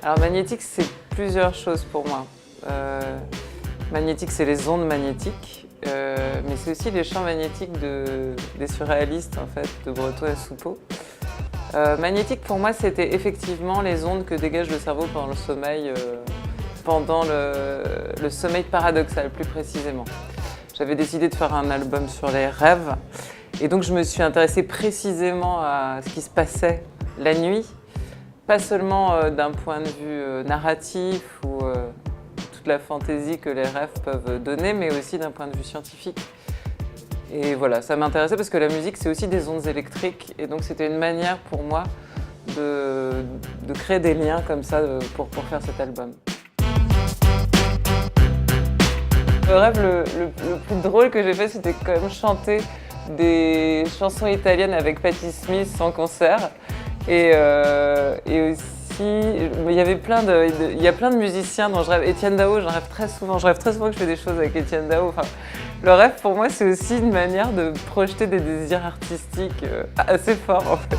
Alors magnétique, c'est plusieurs choses pour moi. Magnétique, c'est les ondes magnétiques, mais c'est aussi les champs magnétiques des surréalistes, en fait, de Breton et Soupeau. Magnétique, pour moi, c'était effectivement les ondes que dégage le cerveau pendant le sommeil, pendant le sommeil paradoxal, plus précisément. J'avais décidé de faire un album sur les rêves, et donc je me suis intéressée précisément à ce qui se passait la nuit, pas seulement d'un point de vue narratif ou toute la fantaisie que les rêves peuvent donner, mais aussi d'un point de vue scientifique. Et voilà, ça m'intéressait parce que la musique, c'est aussi des ondes électriques, et donc c'était une manière pour moi de créer des liens comme ça pour faire cet album. Le rêve le plus drôle que j'ai fait, c'était quand même chanter des chansons italiennes avec Patti Smith en concert. Et aussi, il y avait plein de musiciens dont je rêve. Etienne Daho, j'en rêve très souvent. Je rêve très souvent que je fais des choses avec Etienne Daho. Enfin, le rêve, pour moi, c'est aussi une manière de projeter des désirs artistiques assez forts, en fait.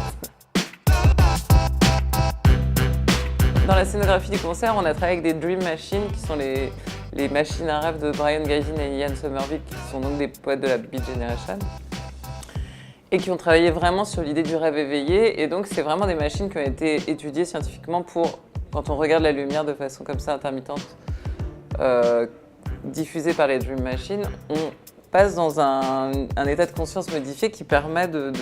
Dans la scénographie du concert, on a travaillé avec des Dream Machines, qui sont les machines à rêve de Brian Gysin et Ian Somerville, qui sont donc des poètes de la Beat Generation, et qui ont travaillé vraiment sur l'idée du rêve éveillé. Et donc, c'est vraiment des machines qui ont été étudiées scientifiquement pour, quand on regarde la lumière de façon comme ça intermittente, diffusée par les Dream Machines, on passe dans un état de conscience modifié qui permet de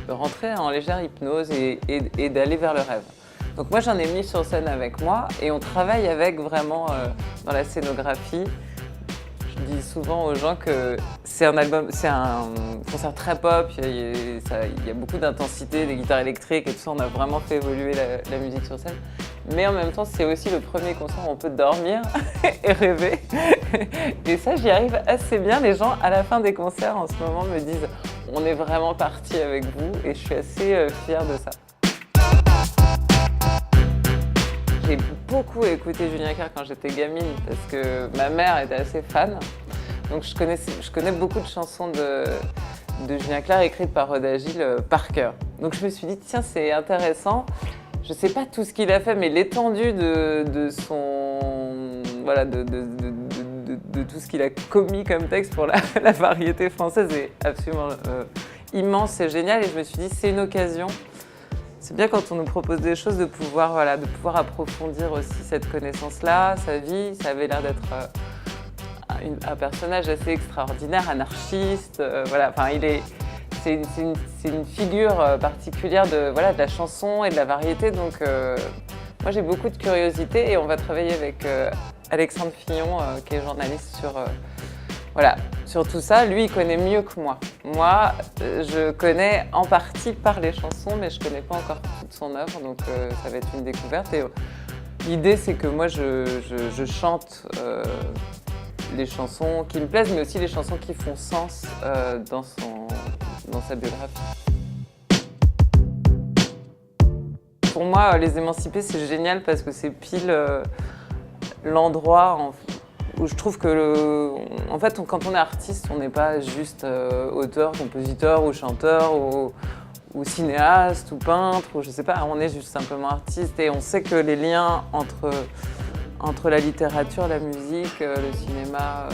rentrer en légère hypnose et d'aller vers le rêve. Donc moi, j'en ai mis sur scène avec moi et on travaille avec vraiment dans la scénographie. Je dis souvent aux gens que c'est un concert très pop, il y a beaucoup d'intensité, des guitares électriques et tout ça, on a vraiment fait évoluer la musique sur scène. Mais en même temps, c'est aussi le premier concert où on peut dormir et rêver. Et ça, j'y arrive assez bien. Les gens, à la fin des concerts, en ce moment, me disent « On est vraiment parti avec vous » et je suis assez fière de ça. J'ai beaucoup écouté Julien Clerc quand j'étais gamine parce que ma mère était assez fan. Donc je connais beaucoup de chansons de Julien Clerc écrites par Rod Agile par cœur. Donc je me suis dit, tiens, c'est intéressant. Je ne sais pas tout ce qu'il a fait, mais l'étendue de tout ce qu'il a commis comme texte pour la variété française est absolument immense et génial. Et je me suis dit, c'est une occasion. C'est bien quand on nous propose des choses de pouvoir approfondir aussi cette connaissance-là, sa vie. Ça avait l'air d'être un personnage assez extraordinaire, anarchiste. C'est une figure particulière de la chanson et de la variété. Donc moi j'ai beaucoup de curiosité et on va travailler avec Alexandre Fillon qui est journaliste sur tout ça. Lui, il connaît mieux que moi. Moi, je connais en partie par les chansons, mais je ne connais pas encore toute son œuvre, donc ça va être une découverte. Et l'idée, c'est que moi, je chante les chansons qui me plaisent, mais aussi les chansons qui font sens dans sa biographie. Pour moi, Les Émancipés, c'est génial parce que c'est pile l'endroit où je trouve que, en fait, quand on est artiste, on n'est pas juste auteur, compositeur ou chanteur ou cinéaste ou peintre, ou je sais pas, on est juste simplement artiste et on sait que les liens entre la littérature, la musique, le cinéma,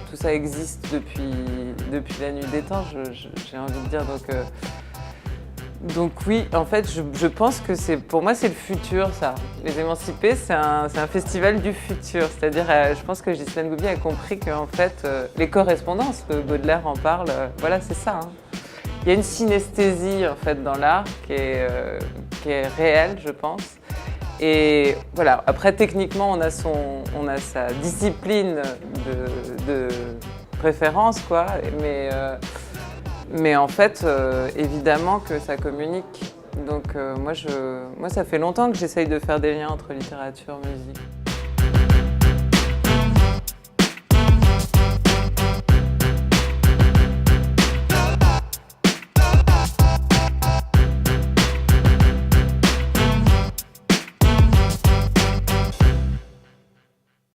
tout ça existe depuis la nuit des temps, j'ai envie de dire. Donc oui, en fait, je pense que pour moi, c'est le futur, ça. Les Émancipés, c'est un festival du futur. C'est-à-dire, je pense que Ghislaine Goubier a compris qu'en fait, les correspondances, Baudelaire en parle, c'est ça. Hein. Il y a une synesthésie, en fait, dans l'art qui est réelle, je pense. Et voilà, après, techniquement, on a sa discipline de préférence, quoi. Mais en fait, évidemment que ça communique. Donc moi, ça fait longtemps que j'essaye de faire des liens entre littérature et musique.